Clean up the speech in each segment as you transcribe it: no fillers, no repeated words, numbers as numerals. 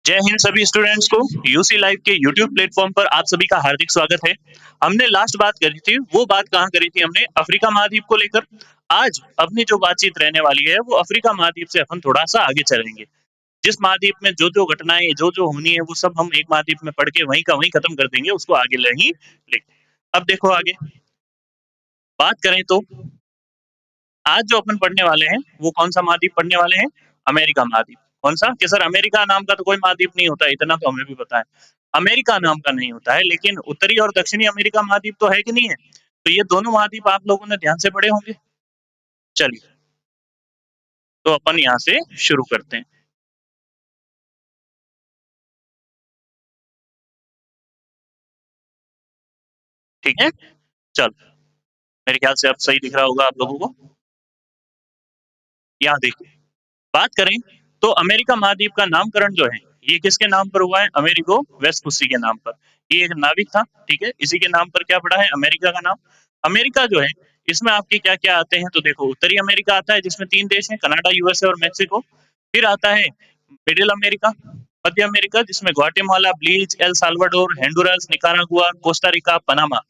जय हिंद सभी स्टूडेंट्स को। यूसी लाइव के यूट्यूब प्लेटफॉर्म पर आप सभी का हार्दिक स्वागत है। हमने लास्ट बात करी थी, वो बात कहाँ करी थी हमने? अफ्रीका महाद्वीप को लेकर। आज अपनी जो बातचीत रहने वाली है वो अफ्रीका महाद्वीप से अपन थोड़ा सा आगे चलेंगे। जिस महाद्वीप में जो जो घटनाएं जो जो होनी है वो सब हम एक महाद्वीप में पढ़ के वहीं का वहीं खत्म कर देंगे, उसको आगे नहीं ले। अब देखो आगे बात करें तो आज जो अपन पढ़ने वाले हैं वो कौन सा महाद्वीप पढ़ने वाले हैं? अमेरिका महाद्वीप। कौन सा? कि सर अमेरिका नाम का तो कोई महाद्वीप नहीं होता, इतना तो हमें भी पता है। अमेरिका नाम का नहीं होता है, लेकिन उत्तरी और दक्षिणी अमेरिका महाद्वीप तो है कि नहीं है? तो ये दोनों महाद्वीप आप लोगों ने ध्यान से पढ़े होंगे। चलिए, तो अपन यहाँ से शुरू करते हैं। ठीक है, चलो। मेरे ख्याल से अब सही दिख रहा होगा आप लोगों को। यहाँ देखिए, बात करें तो अमेरिका महाद्वीप का नामकरण जो है ये किसके नाम पर हुआ है? अमेरिगो वेस्पुसी के नाम पर। ये एक नाविक था, ठीक है, इसी के नाम पर क्या पड़ा है? अमेरिका का नाम। अमेरिका जो है इसमें आपके क्या क्या आते हैं? तो देखो, उत्तरी अमेरिका आता है जिसमें 3 देश हैं, कनाडा, यूएसए और मेक्सिको। फिर आता है मिडिल अमेरिका, मध्य अमेरिका, जिसमें Guatemala, Belize, El Salvador, Honduras, Nicaragua, Costa Rica, Panama,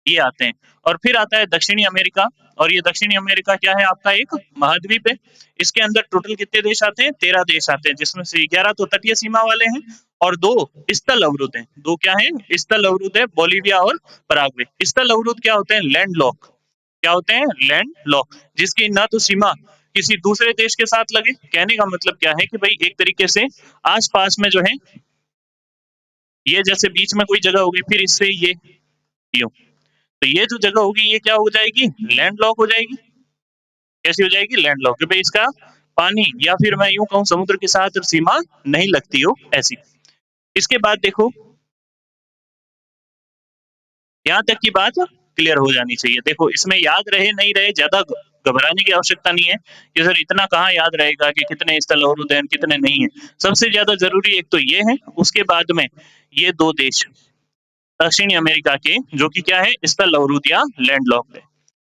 ये आते हैं। और फिर आता है दक्षिणी अमेरिका, और ये दक्षिणी अमेरिका क्या है? आपका एक महाद्वीप है। इसके अंदर टोटल कितने देश आते हैं? 13 देश आते हैं, जिसमें से 11 तो तटीय सीमा वाले हैं और 2 स्थल अवरुद्ध हैं। 2 क्या हैं? स्थल अवरुद्ध है, बोलीविया और पराग्वे। स्थल अवरुद्ध क्या होते हैं? Land lock. क्या होते हैं? लैंड लॉक, जिसकी ना तो सीमा किसी दूसरे देश के साथ लगे। कहने का मतलब क्या है कि भाई एक तरीके से आस-पास में जो है, ये जैसे बीच में कोई जगह होगी, फिर इससे ये यूँ। तो ये जो जगह होगी ये क्या हो जाएगी? लैंड लॉक हो जाएगी। कैसी हो जाएगी? लैंड लॉक, कि भाई इसका पानी या फिर मैं यूँ कहूँ समुद्र के साथ सीमा नहीं लगती हो, ऐसी। इसके बाद देखो, यहाँ तक की बात क्लियर हो जानी चाहिए। देखो, इसमें याद रहे नहीं रहे ज़्यादा घबराने की आवश्यकता नहीं है कि सर इतना कहाँ याद रहेगा कि कितने स्थल अवरुद्ध हैं, कितने नहीं हैं। सबसे ज़्यादा ज़रूरी एक तो ये है, उसके बाद में ये 2 देश दक्षिणी अमेरिका के, जो कि क्या है? स्थल अवरुद्ध या लैंडलॉक्ड है।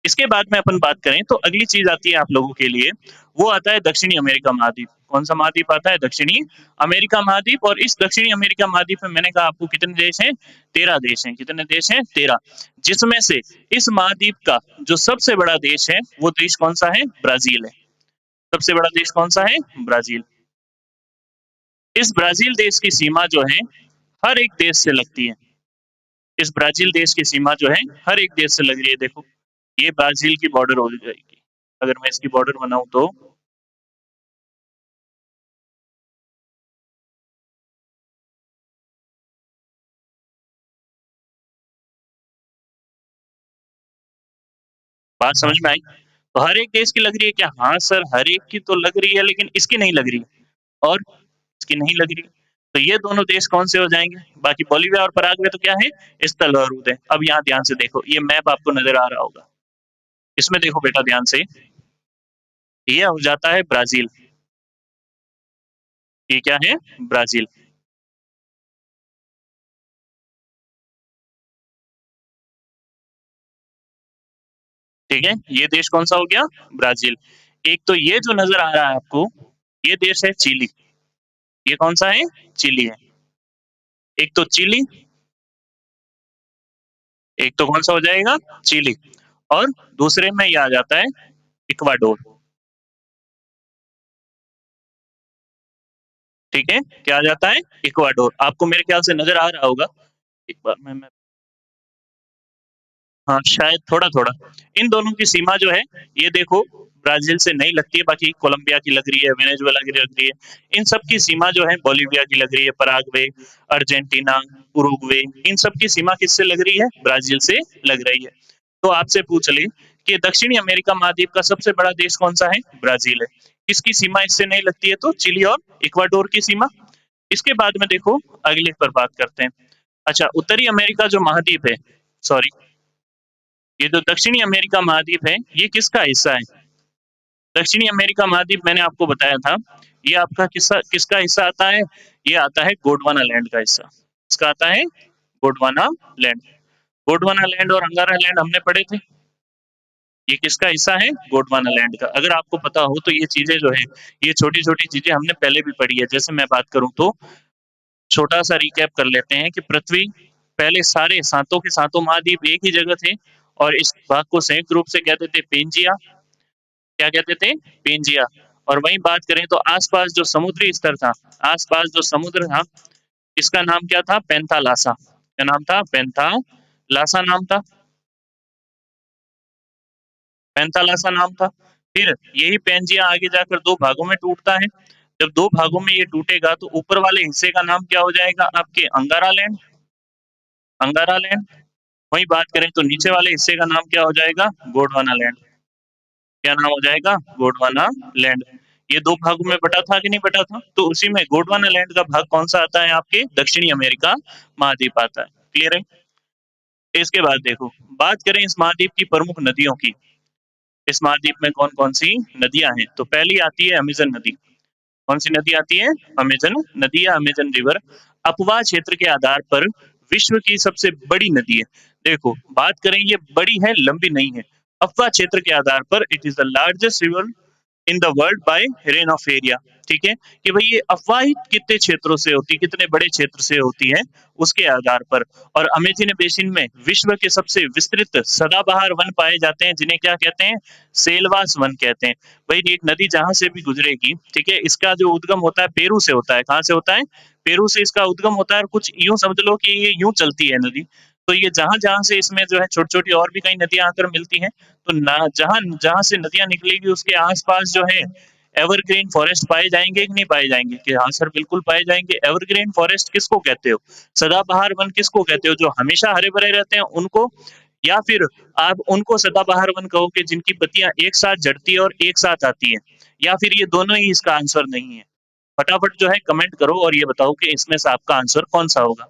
इसके बाद में अपन बात करें तो अगली चीज़ आती है आप लोगों के लिए, वो आता है दक्षिणी अमेरिका महाद्वीप। कौन-सा महाद्वीप आता है? दक्षिणी अमेरिका महाद्वीप। और इस दक्षिणी अमेरिका महाद्वीप में मैंने कहा आपको कितने देश हैं? 13 देश हैं। कितने देश हैं? 13। जिसमें से इस महाद्वीप का जो सबसे बड़ा देश है, वो देश कौन-सा है? ब्राज़ील है। सबसे बड़ा देश कौन-सा है? ब्राज़ील। इस ब्राज़ील देश की सीमा जो है, हर एक देश से लगती है। इस ब्राज़ील देश की सीमा जो है, हर एक देश से लग रही है। देखो, ये ब्राज़ील की बॉर्डर हो जाएगी। अगर मैं इसकी बॉर्डर बनाऊँ तो बात समझ में आई? तो हर एक देश की लग रही है क्या? हाँ सर, हर एक की तो लग रही है, लेकिन इसकी नहीं लग रही और इसकी नहीं लग रही। तो ये दोनों देश कौन से हो जाएँगे? बाकी बोलिविया और पराग्वे तो क्या है? स्थल अवरुद्ध है। अब यहाँ ध्यान से देखो, ये मैप आपको नज़र आ रहा होगा। इसमें देखो बेटा ध्यान से, ये हो जाता है ब्राज़ील। ये क्या है? ब्राज़ील। ठीक है? ये देश कौन-सा हो गया? ब्राज़ील। एक तो ये जो नज़र आ रहा है आपको, ये देश है चिली। ये कौन-सा है? चिली है। एक तो चिली, एक तो कौन-सा हो जाएगा? चिली। और दूसरे में ये आ जाता है इक्वाडोर। ठीक है? क्या आ जाता है? इक्वाडोर। आपको मेरे ख्याल से नज़र आ रहा होगा। एक बार मैं हाँ, शायद थोड़ा-थोड़ा। इन दोनों की सीमा जो है, ये देखो ब्राज़ील से नहीं लगती है, बाकी कोलंबिया की लग रही है, वेनेजुएला की लग रही है। इन सब की सीमा जो है बोलिविया की लग रही है, पराग्वे, अर्जेंटीना, उरुग्वे, इन सब की सीमा किससे लग रही है? ब्राज़ील से लग रही है। तो आपसे पूछ लें कि दक्षिणी अमेरिका महाद्वीप का सबसे बड़ा देश कौन-सा है? ब्राज़ील है। किसकी सीमा इससे नहीं लगती है? तो चिली और इक्वाडोर की सीमा। इसके बाद में देखो अगले पर बात करते हैं। अच्छा, उत्तरी अमेरिका जो महाद्वीप है, सॉरी, ये जो दक्षिणी अमेरिका महाद्वीप है, ये किसका हिस्सा है? दक्षिणी अमेरिका महाद्वीप मैंने आपको बताया था, ये आपका किस्सा किसका हिस्सा आता है? ये आता है गोंडवाना लैंड का हिस्सा। किसका आता है? गोंडवाना लैंड। गोंडवाना लैंड और अंगारा लैंड हमने पढ़े थे। ये किसका हिस्सा है? गोंडवाना लैंड का। अगर आपको पता हो तो ये चीज़ें जो हैं, ये छोटी-छोटी चीज़ें हमने पहले भी पढ़ी है। जैसे मैं बात करूँ तो छोटा सा रिकैप कर लेते हैं कि पृथ्वी पहले सारे सातों के सातों महाद्वीप एक ही जगह थे और इस भाग को संयुक्त रूप से कहते थे पेंजिया। क्या कहते थे? पेंजिया। और वहीं बात करें तो आसपास जो समुद्री स्तर था, आसपास जो समुद्र था, इसका नाम क्या था? पेंथालासा। क्या नाम था? पेंथालासा नाम था। पेंथालासा नाम था। फिर यही पेंजिया आगे जाकर 2 भागों में टूटता है। जब 2 भागों में ये टूटेगा तो ऊपर वाले हिस्से का नाम क्या हो जाएगा आपके? अंगारालैंड, अंगारालैंड। वहीं बात करें तो नीचे वाले हिस्से का नाम क्या हो जाएगा? गोंडवानालैंड। क्या नाम हो जाएगा? गोंडवानालैंड। ये 2 भागों में बटा था कि नहीं बटा था? तो उसी में गोंडवानालैंड का भाग कौन-सा आता है आपके? दक्षिणी अमेरिका महाद्वीप आता है। क्लियर है? इसके बाद देखो, बात करें इस महाद्वीप की प्रमुख नदियों की। इस महाद्वीप में कौन-कौन सी नदियाँ हैं? तो पहली आती है अमेज़न नदी। कौन सी नदी आती है? अमेज़न नदी या अमेज़न रिवर। अपवाह क्षेत्र के आधार पर विश्व की सबसे बड़ी नदी है। देखो, बात करें ये बड़ी है, लंबी नहीं है। अपवाह क्षेत्र के आधार पर it is the largest river in the world by rain of area. ठीक है? कि भाई ये अफ़वाही कितने क्षेत्रों से होती है, कितने बड़े क्षेत्र से होती है, उसके आधार पर। और अमेज़न बेसिन में विश्व के सबसे विस्तृत सदाबहार वन पाए जाते हैं, जिन्हें क्या कहते हैं? सेलवास वन कहते हैं। भाई एक नदी जहाँ से भी गुजरेगी, ठीक है? इसका जो उद्गम होता है पेरू से होता है। कहाँ से होता है? पेरू से इसका उद्गम होता है और कुछ यूँ समझ लो कि ये यूँ चलती है नदी। तो ये जहाँ-जहाँ से इसमें जो है छोटी-छोटी और भी कई नदियाँ आकर मिलती हैं, तो ना जहाँ जहाँ से नदियाँ निकलेगी उसके आस-पास जो है एवरग्रीन फॉरेस्ट पाए जाएँगे कि नहीं पाए जाएँगे? कि हाँ सर, बिल्कुल पाए जाएँगे। एवरग्रीन फॉरेस्ट किसको कहते हो? सदाबहार वन किसको कहते हो? जो हमेशा हरे-भरे रहते हैं उनको, या फिर आप उनको सदाबहार वन कहोगे जिनकी पत्तियाँ एक साथ झड़ती है और एक साथ आती हैं? या फिर ये दोनों ही इसका आंसर नहीं है? फटाफट जो है कमेंट करो और ये बताओ कि इसमें से आपका आंसर कौन-सा होगा?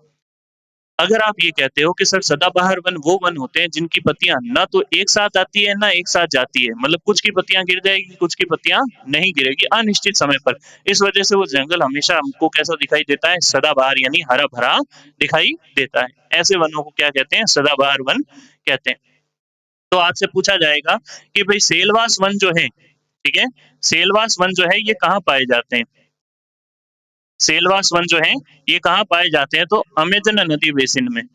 अगर आप ये कहते हो कि सर सदाबहार वन वो वन होते हैं जिनकी पत्तियाँ ना तो एक साथ आती है, ना एक साथ जाती है। मतलब कुछ की पत्तियाँ गिर जाएगी, कुछ की पत्तियाँ नहीं गिरेगी अनिश्चित समय पर। इस वजह से वो जंगल हमेशा हमको कैसा दिखाई देता है? सदाबहार यानी हरा-भरा दिखाई देता है। ऐसे वनों को क्या कहते हैं? सदाबहार वन कहते हैं। तो आपसे पूछा जाएगा कि भई सेलवास वन जो है, ठीक है? सेलवास वन जो है ये कहाँ पाए जाते हैं? सेलवास वन जो है ये कहाँ पाए जाते हैं? तो अमेज़न नदी बेसिन में।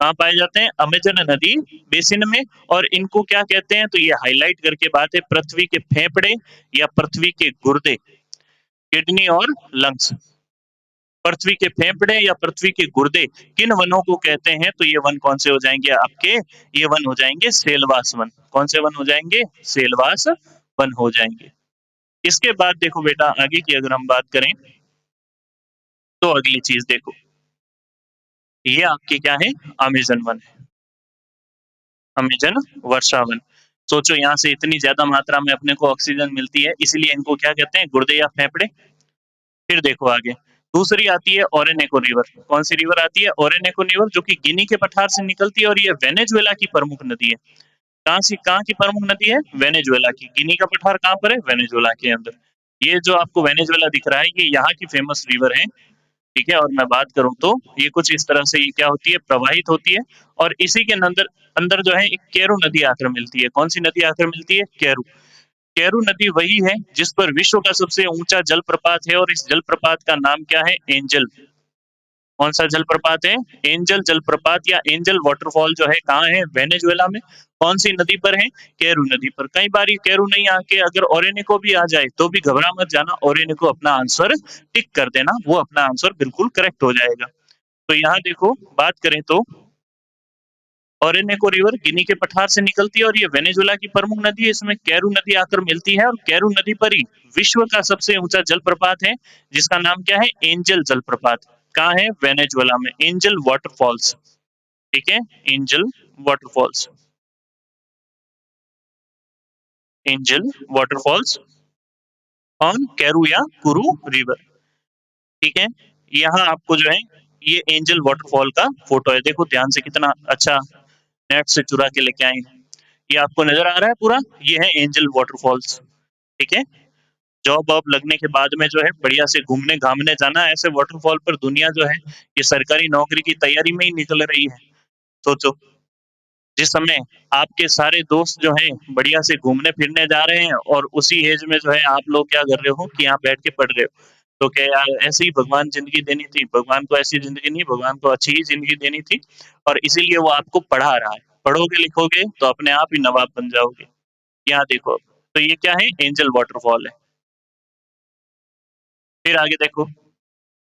कहाँ पाए जाते हैं? अमेज़न नदी बेसिन में। और इनको क्या कहते हैं? तो ये हाइलाइट करके बात है, पृथ्वी के फेफड़े या पृथ्वी के गुर्दे, किडनी और लंग्स। पृथ्वी के फेफड़े या पृथ्वी के गुर्दे किन वनों को कहते हैं? तो ये वन कौन से हो जाएँगे आपके? ये वन हो जाएँगे सेलवास वन। कौन से वन हो जाएँगे? सेलवास वन हो जाएँगे। इसके बाद देखो बेटा आगे की अगर हम बात करें, तो अगली चीज़ देखो, ये आपकी क्या है? अमेज़न वन है। अमेज़न वर्षा वन। सोचो यहाँ से इतनी ज़्यादा मात्रा में अपने को ऑक्सीजन मिलती है, इसीलिए इनको क्या कहते हैं? गुर्दे या फेफड़े। फिर देखो आगे, दूसरी आती है ओरेनेको रिवर। कौन-सी रिवर आती है? ओरेनेको रिवर, जो कि गिनी के पठार से निकलती है और ये वेनेजुएला की प्रमुख नदी है। कहाँ की प्रमुख नदी है? वेनेजुएला की। गिनी का पठार कहाँ पर है? वेनेजुएला के अंदर। ये जो आपको वेनेजुएला दिख रहा है, ये यहाँ की फेमस रिवर है। ठीक है? और मैं बात करूँ तो ये कुछ इस तरह से ये क्या होती है? प्रवाहित होती है। और इसी के अंदर अंदर जो है एक केरू नदी आकर मिलती है। कौन-सी नदी आकर मिलती है? केरू। केरू नदी वही है जिस पर विश्व का सबसे ऊँचा जलप्रपात है और इस जलप्रपात का नाम क्या है? एंजल। कौन-सा जलप्रपात है? एंजल जलप्रपात या एंजल वाटरफॉल जो है कहाँ है? वेनेजुएला में। कौन-सी नदी पर है? केरू नदी पर। कई बार ये केरू नहीं आके अगर ओरेनिको भी आ जाए तो भी घबरा मत जाना, ओरेनिको अपना आंसर टिक कर देना, वो अपना आंसर बिल्कुल करेक्ट हो जाएगा। तो यहाँ देखो, बात करें तो ओरेनेको रिवर गिनी के पठार से निकलती है और ये वेनेजुएला की प्रमुख नदी है। इसमें कैरू नदी आकर मिलती है और कैरू नदी पर ही विश्व का सबसे ऊंचा जलप्रपात है, जिसका नाम क्या है? एंजल जलप्रपात। कहाँ है? वेनेजुएला में। Angel waterfalls. ठीक है? Angel waterfalls. Angel waterfalls on Carew या कुरू रिवर। ठीक है? यहाँ आपको जो है ये एंजल वाटरफॉल का फोटो है। देखो ध्यान से, कितना अच्छा नेट से चुरा के लेके आए हैं। ये आपको नज़र आ रहा है पूरा? ये है एंजल वाटरफॉल्स। ठीक है? जॉब-वॉब लगने के बाद में जो है बढ़िया से घूमने-घामने जाना, ऐसे वाटरफॉल पर दुनिया जो है ये सरकारी नौकरी की तैयारी में ही निकल रही है। सोचो, जिस समय आपके सारे दोस्त जो हैं बढ़िया से घूमने-फिरने जा रहे हैं और उसी ऐज में जो है आप लोग क्या कर रहे हो कि यहाँ बैठ के पढ़ रहे हो। तो क्या यार ऐसे ही भगवान ज़िंदगी देनी थी? भगवान को ऐसी ज़िंदगी नहीं, भगवान को अच्छी ही ज़िंदगी देनी थी और इसीलिए वो आपको पढ़ा रहा है। पढ़ोगे लिखोगे तो अपने आप ही नवाब बन जाओगे। यहाँ देखो, तो ये क्या है? एंजल वाटरफॉल है। फिर आगे देखो,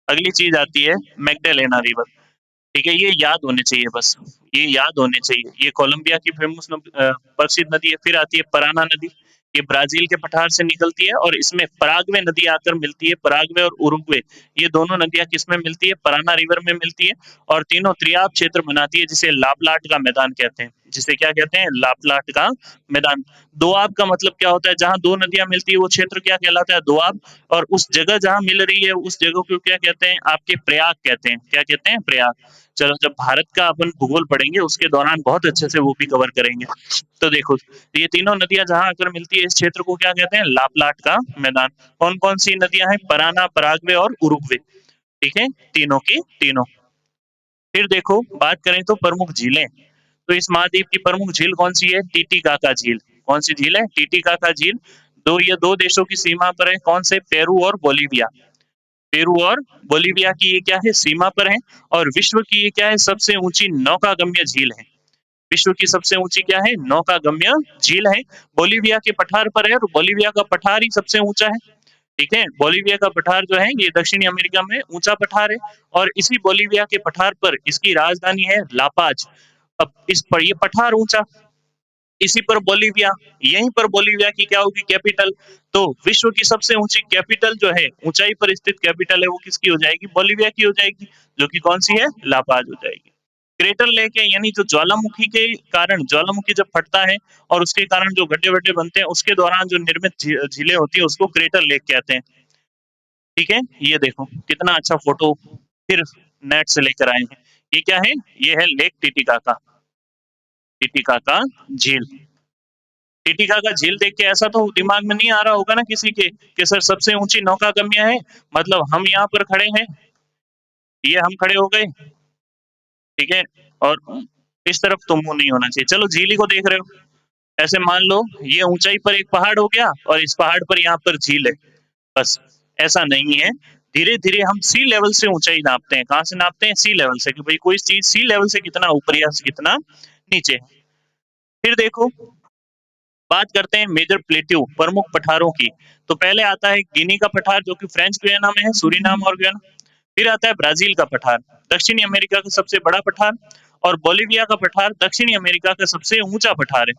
अगली चीज़ आती है मैग्डालेना रिवर। ठीक है, ये याद होने चाहिए बस, ये याद होने चाहिए। ये कोलंबिया की प्रसिद्ध नदी है। फिर आती है पराना नदी, ये ब्राज़ील के पठार से निकलती है और इसमें पराग्वे नदी आकर मिलती है। पराग्वे और उरुग्वे, ये दोनों नदियाँ किसमें मिलती है? पराना रिवर में मिलती है और तीनों त्रियाप क्षेत्र बनाती है जिसे लापलाट का मैदान कहते हैं। जिसे क्या कहते हैं? लापलाट का मैदान। दोआब का मतलब क्या होता है? जहाँ 2 नदियाँ मिलती है वो क्षेत्र क्या कहलाता है? दोआब। और उस जगह जहाँ मिल रही है उस जगह को क्या कहते हैं? आपके प्रयाग कहते हैं। क्या कहते हैं? प्रयाग। चलो जब भारत का अपन भूगोल पढ़ेंगे उसके दौरान बहुत अच्छे से वो भी कवर करेंगे। तो देखो, ये तीनों नदियाँ जहाँ आकर मिलती है इस क्षेत्र को क्या कहते हैं? लापलाट का मैदान। कौन-कौन सी नदियाँ हैं? पराना, पराग्वे और उरुग्वे। ठीक है? तीनों की तीनों। फिर देखो बात करें तो प्रमुख झीलें। तो इस महाद्वीप की प्रमुख झील कौन-सी है? टीटीकाका झील। कौन-सी झील है? टीटीकाका झील। 2 देशों की सीमा पर है, कौन से? पेरू और बोलीविया। पेरू और बोलीविया की ये क्या है? सीमा पर है और विश्व की ये क्या है? सबसे ऊँची नौकागम्य झील है। विश्व की सबसे ऊँची क्या है? नौकागम्य झील है। बोलीविया के पठार पर है और बोलीविया का पठार ही सबसे ऊँचा है। ठीक है? बोलीविया का पठार जो है ये दक्षिणी अमेरिका में ऊँचा पठार है और इसी बोलीविया के पठार पर इसकी राजधानी है लापाज। अब इस पर ये पठार ऊँचा, इसी पर बोलीविया, यहीं पर बोलीविया की क्या होगी? कैपिटल। तो विश्व की सबसे ऊँची कैपिटल जो है, ऊँचाई पर स्थित कैपिटल है वो किसकी हो जाएगी? बोलीविया की हो जाएगी, जो कि कौन-सी है? ला पाज़ हो जाएगी। क्रेटर लेक है यानी जो ज्वालामुखी के कारण ज्वालामुखी जब फटता है और उसके कारण जो गड्ढे-वड्ढे बनते हैं, उसके दौरान जो निर्मित झीलें होती हैं उसको क्रेटर लेक कहते हैं। ठीक है? ये देखो कितना अच्छा फ़ोटो फिर नेट से लेकर आए हैं। ये क्या है? ये है लेक टिटिकाका, टिटिकाका झील। टिटिकाका झील देख के ऐसा तो दिमाग में नहीं आ रहा होगा ना किसी के कि सर सबसे ऊँची नौकागम्य है, मतलब हम यहाँ पर खड़े हैं, ये हम खड़े हो गए, ठीक है? और इस तरफ तो मुँह नहीं होना चाहिए। चलो झील ही को देख रहे हो, ऐसे मान लो ये ऊँचाई पर एक पहाड़ हो गया और इस पहाड़ पर यहाँ पर झील है, बस ऐसा नहीं है। धीरे-धीरे हम सी लेवल से ऊँचाई नापते हैं, कहाँ से नापते हैं? सी लेवल से कि भई कोई चीज़ सी लेवल से कितना ऊपर या कितना नीचे है। फिर देखो बात करते हैं मेजर प्लेट्यू प्रमुख पठारों की। तो पहले आता है गिनी का पठार जो कि फ्रेंच गुयाना में है, सूरीनाम और गुयाना। फिर आता है ब्राजील का पठार, दक्षिणी अमेरिका का सबसे बड़ा पठार। और बोलीविया का पठार दक्षिणी अमेरिका का सबसे ऊंचा पठार है।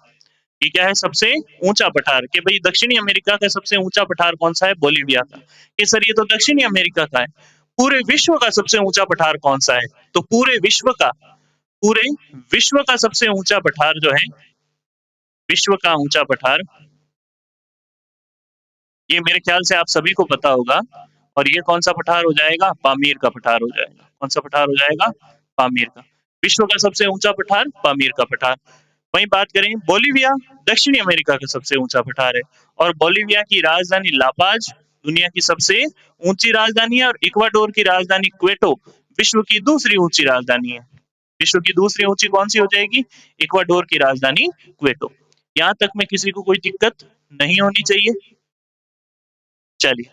ये क्या है? सबसे ऊंचा पठार कि भाई दक्षिणी अमेरिका का सबसे ऊंचा पठार कौन सा है? बोलीविया का। कि सर ये तो दक्षिणी अमेरिका का है। पूरे विश्व का सबसे ऊंचा पठार कौन सा है? तो पूरे विश्व का सबसे ऊंचा पठार जो है, विश्व का ऊंचा पठार, ये मेरे ख्याल से आप सभी को पता होगा। और ये कौन-सा पठार हो जाएगा? पामीर का पठार हो जाएगा। कौन-सा पठार हो जाएगा? पामीर का। विश्व का सबसे ऊँचा पठार, पामीर का पठार। वहीं बात करें बोलीविया, दक्षिणी अमेरिका का सबसे ऊँचा पठार है और बोलीविया की राजधानी लापाज दुनिया की सबसे ऊँची राजधानी है और इक्वाडोर की राजधानी क्वेटो विश्व की दूसरी ऊँची राजधानी है। विश्व की दूसरी ऊँची कौन-सी हो जाएगी? इक्वाडोर की राजधानी क्वेटो। यहाँ तक में किसी को कोई दिक्कत नहीं होनी चाहिए। चलिए,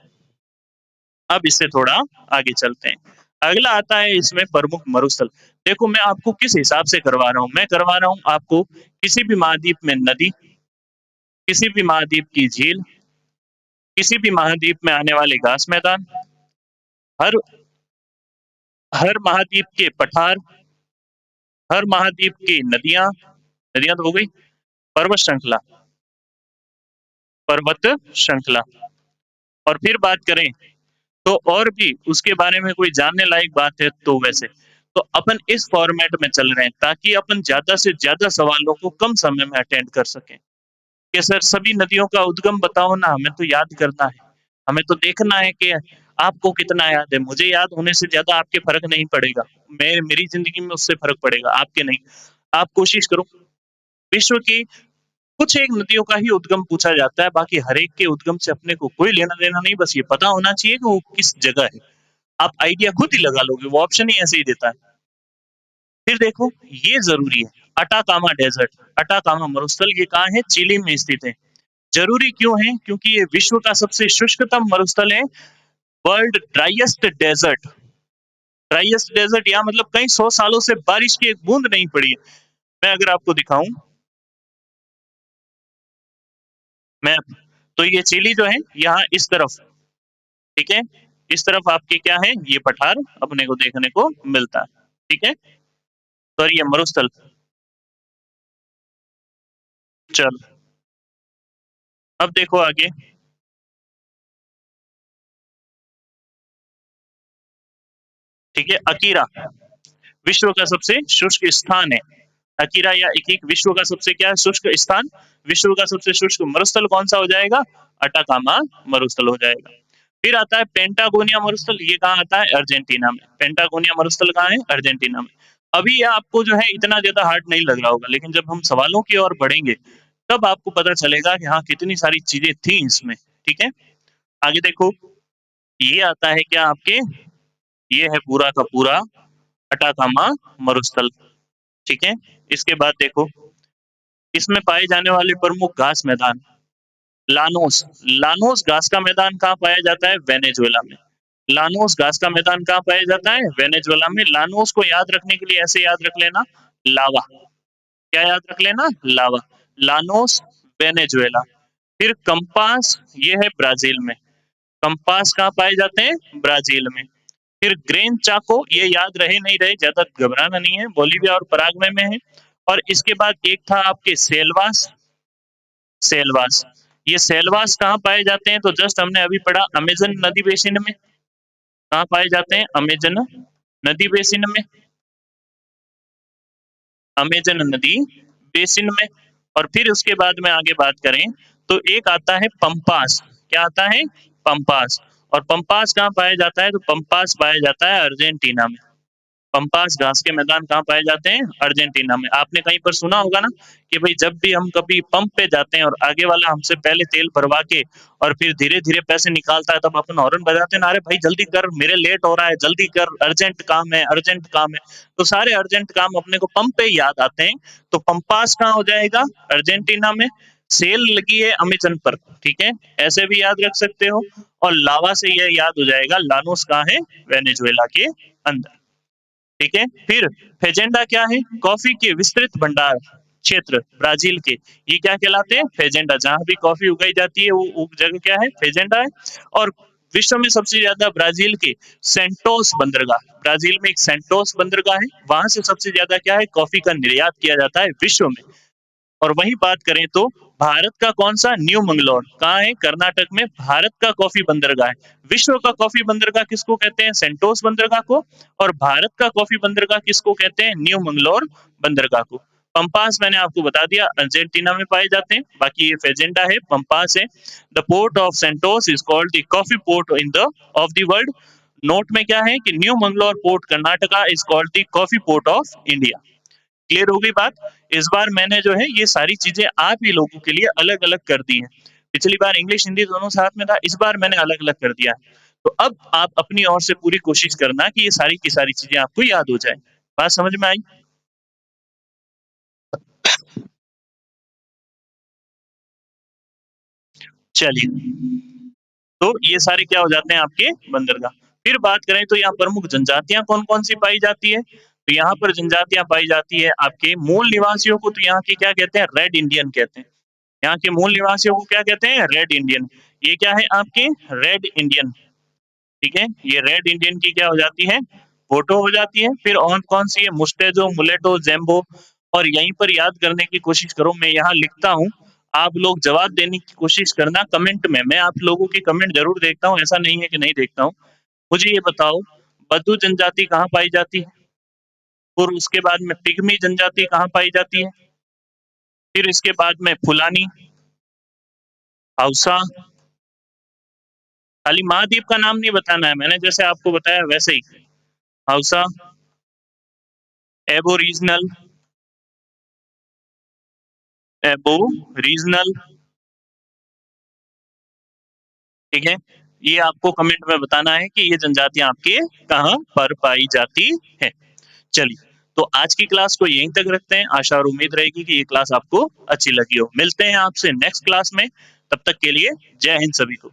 अब इससे थोड़ा आगे चलते हैं। अगला आता है इसमें प्रमुख मरुस्थल। देखो मैं आपको किस हिसाब से करवा रहा हूँ, मैं करवा रहा हूँ आपको किसी भी महाद्वीप में नदी, किसी भी महाद्वीप की झील, किसी भी महाद्वीप में आने वाले घास मैदान, हर हर महाद्वीप के पठार, हर महाद्वीप की नदियाँ, नदियाँ तो हो गई, पर्वत श्रृंखला, पर्वत श्रृंखला। और फिर बात करें तो और भी उसके बारे में कोई जानने लायक बात है तो वैसे तो अपन इस फॉर्मेट में चल रहे हैं ताकि अपन ज्यादा से ज्यादा सवालों को कम समय में अटेंड कर सकें। कि सर सभी नदियों का उद्गम बताओ ना, हमें तो याद करना है, हमें तो देखना है कि आपको कितना याद है। मुझे याद होने से ज्यादा आपके फर्क नहीं पड़ेगा, मैं मेरी जिंदगी में उससे फर्क पड़ेगा, आपके नहीं। आप कोशिश करो, विश्व की कुछ एक नदियों का ही उद्गम पूछा जाता है, बाकी हर एक के उद्गम से अपने को कोई लेना देना नहीं, बस ये पता होना चाहिए कि वो किस जगह है। आप आइडिया खुद ही लगा लोगे, वो ऑप्शन ही ऐसे ही देता है। फिर देखो ये ज़रूरी है, अटाकामा डेज़र्ट, अटाकामा मरुस्थल ये कहाँ है? चिली में स्थित है। ज़रूरी क्यों है? क्योंकि ये विश्व का सबसे शुष्कतम मरुस्थल है world driest desert, driest desert यहाँ मतलब कई 100 सालों से बारिश की एक बूंद नहीं पड़ी है। मैं अगर आपको दिखाऊं मैप, तो ये चिली जो है यहाँ इस तरफ, ठीक है, इस तरफ आपके क्या है, ये पठार अपने को देखने को मिलता है, ठीक है, और ये मरुस्थल। चल अब देखो आगे, ठीक है, अकीरा विश्व का सबसे शुष्क स्थान है। अकीरा या इकिक विश्व का सबसे क्या है, शुष्क स्थान। विश्व का सबसे शुष्क मरुस्थल कौन सा हो जाएगा, अटाकामा मरुस्थल हो जाएगा। फिर आता है पेंटागोनिया मरुस्थल, ये कहाँ आता है, अर्जेंटीना में। पेंटागोनिया मरुस्थल कहाँ है, अर्जेंटीना में। अभी ये आपको जो है इतना ज्यादा हार्ड नहीं लग रहा होगा, लेकिन जब हम सवालों की ओर बढ़ेंगे तब आपको पता चलेगा कि हाँ कितनी सारी चीजें थी इसमें, ठीक है। आगे देखो, ये आता है क्या आपके, ये है पूरा का पूरा अटाकामा मरुस्थल, ठीक है। इसके बाद देखो, इसमें पाए जाने वाले प्रमुख घास मैदान, लानोस, लानोस घास का मैदान कहाँ पाया जाता है, वेनेजुएला में। लानोस घास का मैदान कहाँ पाया जाता है, वेनेजुएला में। लानोस को याद रखने के लिए ऐसे याद रख लेना, लावा। क्या याद रख लेना, लावा। Llanos, Venezuela. फिर कंपास, ये है ब्राजील में। कंपास कहाँ पाए जाते हैं, ब्राजील में। फिर ग्रेन चाको, ये याद रहे नहीं रहे ज्यादा घबराना नहीं है, बोलीविया और पराग्वे में है। और इसके बाद एक था आपके सेलवास, सेलवास। ये सेलवास कहाँ पाए जाते हैं, तो जस्ट हमने अभी पढ़ा अमेजन नदी बेसिन में। कहाँ पाए जाते हैं, अमेजन नदी बेसिन में, अमेजन नदी बेसिन में। और फिर उसके बाद में आगे बात करें तो एक आता है पंपास। क्या आता है, पंपास। और पंपास कहाँ पाया जाता है, तो पंपास पाया जाता है अर्जेंटीना में। पंपास घास के मैदान कहाँ पाए जाते हैं, अर्जेंटीना में। आपने कहीं पर सुना होगा ना कि भाई जब भी हम कभी पंप पे जाते हैं और आगे वाला हमसे पहले तेल भरवा के और फिर धीरे धीरे पैसे निकालता है, तब अपन हॉर्न बजाते हैं ना, अरे भाई जल्दी कर मेरे लेट हो रहा है, जल्दी कर, अर्जेंट काम है, अर्जेंट काम है। तो सारे अर्जेंट काम अपने को पंप पे ही याद आते हैं। तो पंपास कहाँ हो जाएगा, अर्जेंटीना में। सेल लगी है अमेजन पर, ठीक है, ऐसे भी याद रख सकते हो। और लावा से यह याद हो जाएगा, लानोस कहाँ है, वेनेजुएला के अंदर, ठीक है। फिर फेजेंडा क्या है, कॉफी के विस्तृत भंडार क्षेत्र ब्राजील के, ये क्या कहलाते हैं, फेजेंडा। जहां भी कॉफी उगाई जाती है वो जगह क्या है, फेजेंडा है। और विश्व में सबसे ज्यादा ब्राजील के सेंटोस बंदरगाह, ब्राजील में एक सेंटोस बंदरगाह है, वहां से सबसे ज्यादा क्या है, कॉफी का निर्यात किया जाता है विश्व में। और वही बात करें तो भारत का कौन सा, न्यू मंगलोर कहाँ है, कर्नाटक में। भारत का कॉफी बंदरगाह है। विश्व का कॉफी बंदरगाह किसको कहते हैं, सेंटोस बंदरगाह को। और भारत का कॉफी बंदरगाह किसको कहते हैं, न्यू मंगलोर बंदरगाह को। पंपास मैंने आपको बता दिया अर्जेंटीना में पाए जाते हैं, बाकी ये फेजेंडा है, पंपास है। The port of Santos is called the coffee port in the of the world. Note में क्या है कि new Mangalore port Karnataka is called the coffee port of India. Clear हो गई बात। इस बार मैंने जो है ये सारी चीजें आप ही लोगों के लिए अलग अलग कर दी हैं। पिछली बार इंग्लिश हिंदी दोनों साथ में था, इस बार मैंने अलग अलग कर दिया है। तो अब आप अपनी ओर से पूरी कोशिश करना कि ये सारी की सारी चीजें आपको याद हो जाए। बात समझ में आई। चलिए, तो ये सारे क्या हो जाते हैं आपके बंदरगाह। फिर बात करें तो यहाँ प्रमुख जनजातियां कौन कौन सी पाई जाती है, तो यहाँ पर जनजातियां पाई जाती है आपके मूल निवासियों को, तो यहाँ के क्या कहते हैं, रेड इंडियन कहते हैं। यहाँ के मूल निवासियों को क्या कहते हैं, रेड इंडियन। ये क्या है आपके, रेड इंडियन, ठीक है। ये रेड इंडियन की क्या हो जाती है, फोटो हो जाती है। फिर और कौन सी है, मुस्टेजो, मुलेटो, जेम्बो। और यहीं पर याद करने की कोशिश करो, मैं यहाँ लिखता हूँ, आप लोग जवाब देने की कोशिश करना कमेंट में। मैं आप लोगों की कमेंट जरूर देखता हूँ, ऐसा नहीं है कि नहीं देखता हूँ। मुझे ये बताओ, बद्दू जनजाति कहाँ पाई जाती है, और उसके बाद में पिग्मी जनजाति कहाँ पाई जाती है, फिर इसके बाद में फुलानी, हाउसा। खाली महाद्वीप का नाम नहीं बताना है, मैंने जैसे आपको बताया वैसे ही। हाउसा, एबो रीजनल, एबो रीजनल, ठीक है। ये आपको कमेंट में बताना है कि ये जनजातियां आपके कहाँ पर पाई जाती है। चलिए, तो आज की क्लास को यहीं तक रखते हैं। आशा और उम्मीद रहेगी कि ये क्लास आपको अच्छी लगी हो। मिलते हैं आपसे नेक्स्ट क्लास में, तब तक के लिए जय हिंद सभी को।